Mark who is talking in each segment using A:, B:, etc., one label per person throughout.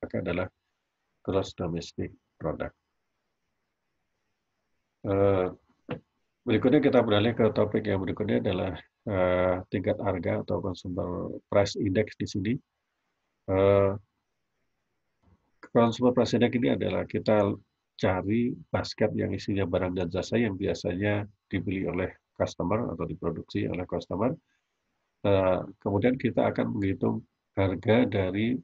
A: dipakai adalah gross domestic product. Berikutnya kita beralih ke topik yang berikutnya adalah tingkat harga atau consumer price index di sini. Consumer price index ini adalah kita cari basket yang isinya barang dan jasa yang biasanya dibeli oleh customer atau diproduksi oleh customer. Kemudian kita akan menghitung harga dari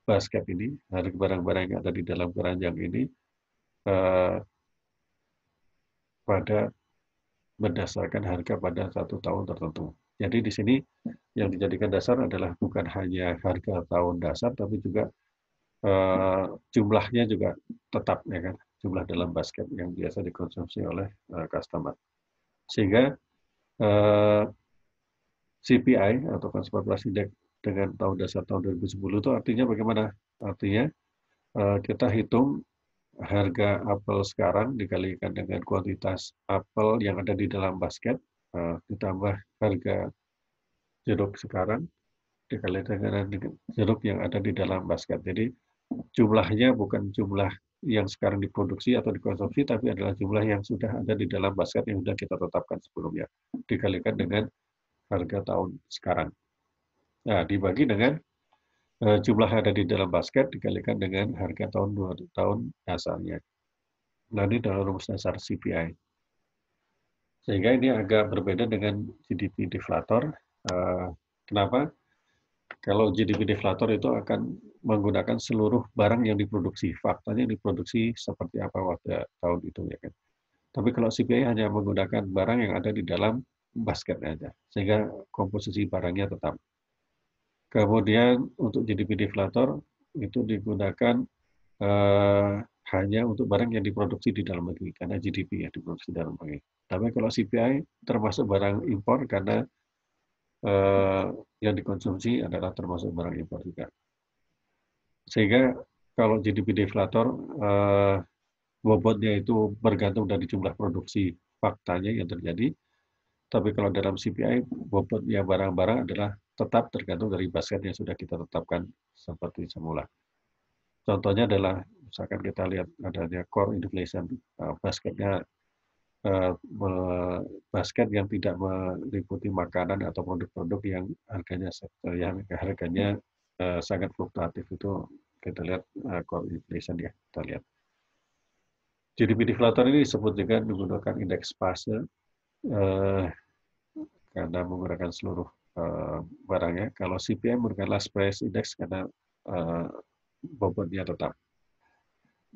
A: basket ini, harga barang-barang yang ada di dalam keranjang ini pada berdasarkan harga pada satu tahun tertentu. Jadi di sini yang dijadikan dasar adalah bukan hanya harga tahun dasar, tapi juga jumlahnya juga tetap, ya kan, jumlah dalam basket yang biasa dikonsumsi oleh customer. Sehingga CPI atau Consumer Price Index dengan tahun dasar tahun 2010 itu artinya bagaimana? Artinya kita hitung harga apel sekarang dikalikan dengan kuantitas apel yang ada di dalam basket, ditambah harga jeruk sekarang dikalikan dengan jeruk yang ada di dalam basket. Jadi jumlahnya bukan jumlah yang sekarang diproduksi atau dikonsumsi, tapi adalah jumlah yang sudah ada di dalam basket yang sudah kita tetapkan sebelumnya, dikalikan dengan harga tahun sekarang. Nah, dibagi dengan jumlah yang ada di dalam basket dikalikan dengan harga tahun dasarnya. Nah, ini dalam rumus dasar CPI. Sehingga ini agak berbeda dengan GDP deflator. Kenapa? Kalau GDP deflator itu akan menggunakan seluruh barang yang diproduksi. Faktanya diproduksi seperti apa pada tahun itu, ya kan. Tapi kalau CPI hanya menggunakan barang yang ada di dalam basketnya aja, sehingga komposisi barangnya tetap. Kemudian untuk GDP deflator itu digunakan hanya untuk barang yang diproduksi di dalam negeri, karena GDP ya diproduksi di dalam negeri. Tapi kalau CPI termasuk barang impor karena yang dikonsumsi adalah termasuk barang impor juga. Sehingga kalau GDP deflator bobotnya itu bergantung dari jumlah produksi faktanya yang terjadi. Tapi kalau dalam CPI bobotnya barang-barang adalah tetap tergantung dari basket yang sudah kita tetapkan seperti semula. Contohnya adalah misalkan kita lihat adanya core inflation, basketnya basket yang tidak meliputi makanan atau produk-produk yang harganya sangat fluktuatif, itu kita lihat core inflation ya, kita lihat. GDP deflator ini disebut juga menggunakan indeks fase karena menggunakan seluruh barangnya. Kalau CPI menggunakan last price index karena bobotnya tetap.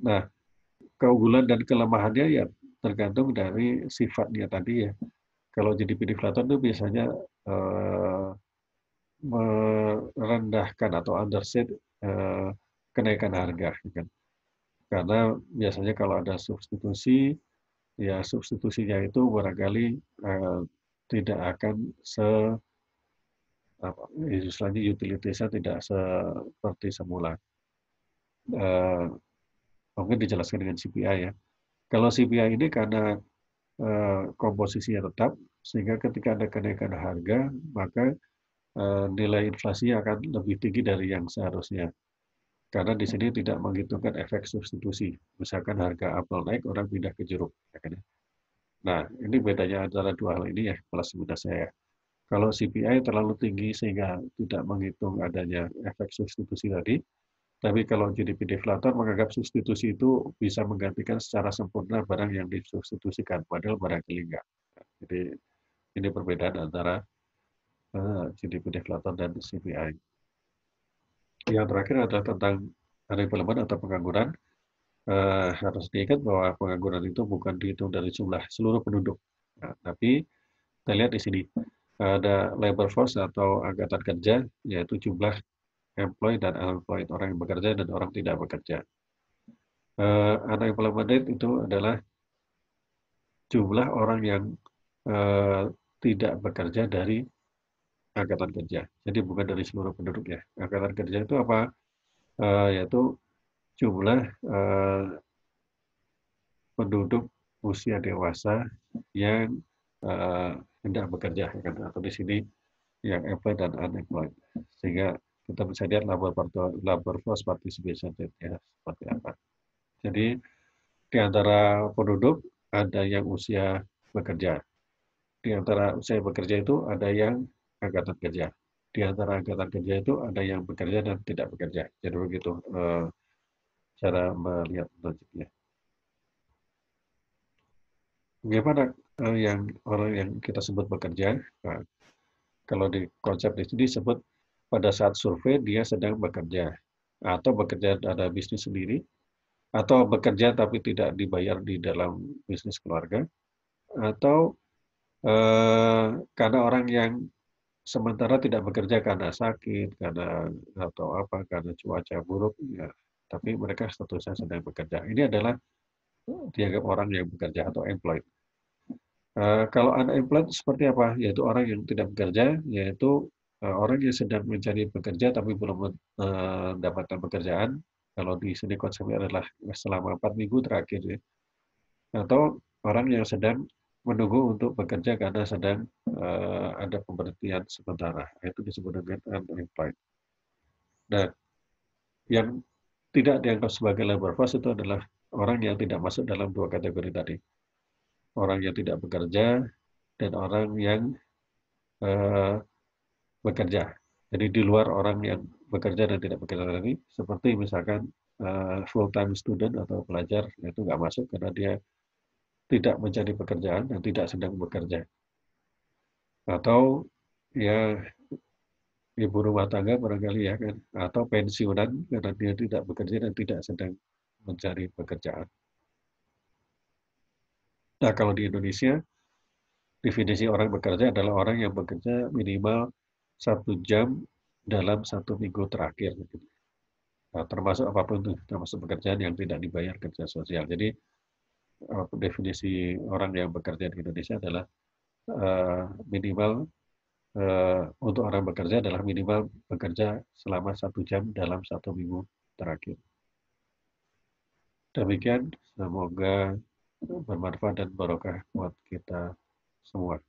A: Nah, keunggulan dan kelemahannya ya tergantung dari sifatnya tadi ya. Kalau GDP deflator itu biasanya merendahkan atau underset kenaikan harga, kan? Karena biasanya kalau ada substitusi, ya substitusinya itu barangkali tidak akan istilahnya utilitasnya tidak seperti semula. Mungkin dijelaskan dengan CPI ya. Kalau CPI ini karena komposisinya tetap, sehingga ketika ada kenaikan harga, maka nilai inflasi akan lebih tinggi dari yang seharusnya. Karena di sini tidak menghitungkan efek substitusi. Misalkan harga apel naik, orang pindah ke jeruk. Nah, ini bedanya antara dua hal ini ya, plus minusnya ya. Kalau CPI terlalu tinggi sehingga tidak menghitung adanya efek substitusi tadi, tapi kalau GDP deflator menganggap substitusi itu bisa menggantikan secara sempurna barang yang disubstitusikan, padahal barangkali enggak. Jadi ini perbedaan antara GDP deflator dan CPI. Yang terakhir adalah tentang unemployment atau pengangguran. Harus diingat bahwa pengangguran itu bukan dihitung dari jumlah seluruh penduduk. Nah, tapi kita lihat di sini ada labor force atau angkatan kerja, yaitu jumlah employed dan unemployed, orang yang bekerja dan orang tidak bekerja. Unemployment rate itu adalah jumlah orang yang tidak bekerja dari angkatan kerja. Jadi bukan dari seluruh penduduk ya. Angkatan kerja itu apa? Yaitu jumlah penduduk usia dewasa yang hendak bekerja, atau di sini yang employed dan unemployed. Sehingga kita bisa lihat labor force participation rate-nya seperti apa. Jadi di antara penduduk ada yang usia bekerja. Di antara usia bekerja itu ada yang angkatan kerja. Di antara angkatan kerja itu ada yang bekerja dan tidak bekerja. Jadi begitu cara melihat logiknya. Bagaimana yang orang yang kita sebut bekerja? Nah, kalau di konsep di sini disebut pada saat survei dia sedang bekerja atau bekerja ada bisnis sendiri atau bekerja tapi tidak dibayar di dalam bisnis keluarga atau karena orang yang sementara tidak bekerja karena sakit, karena atau apa, karena cuaca buruk, ya, tapi mereka statusnya sedang bekerja. Ini adalah dianggap orang yang bekerja atau employed. Kalau unemployed seperti apa? Yaitu orang yang tidak bekerja, yaitu orang yang sedang mencari pekerja tapi belum mendapatkan pekerjaan. Kalau di sini konsepnya adalah selama 4 minggu terakhir, ya. Atau orang yang sedang menunggu untuk bekerja karena sedang ada pemberhentian sementara. Itu disebut dengan unemployed. Nah, yang tidak dianggap sebagai labor force itu adalah orang yang tidak masuk dalam dua kategori tadi. Orang yang tidak bekerja dan orang yang bekerja. Jadi di luar orang yang bekerja dan tidak bekerja tadi, seperti misalkan full-time student atau pelajar, itu nggak masuk karena dia tidak mencari pekerjaan dan tidak sedang bekerja. Atau ya ibu rumah tangga barangkali ya kan, atau pensiunan karena dia tidak bekerja dan tidak sedang mencari pekerjaan. Nah, kalau di Indonesia, definisi orang bekerja adalah orang yang bekerja minimal 1 jam dalam 1 minggu terakhir. Nah, termasuk apapun itu, termasuk pekerjaan yang tidak dibayar kerja sosial. Jadi, definisi orang yang bekerja di Indonesia adalah minimal untuk orang bekerja adalah minimal bekerja selama 1 jam dalam 1 minggu terakhir. Demikian, semoga bermanfaat dan barokah buat kita semua.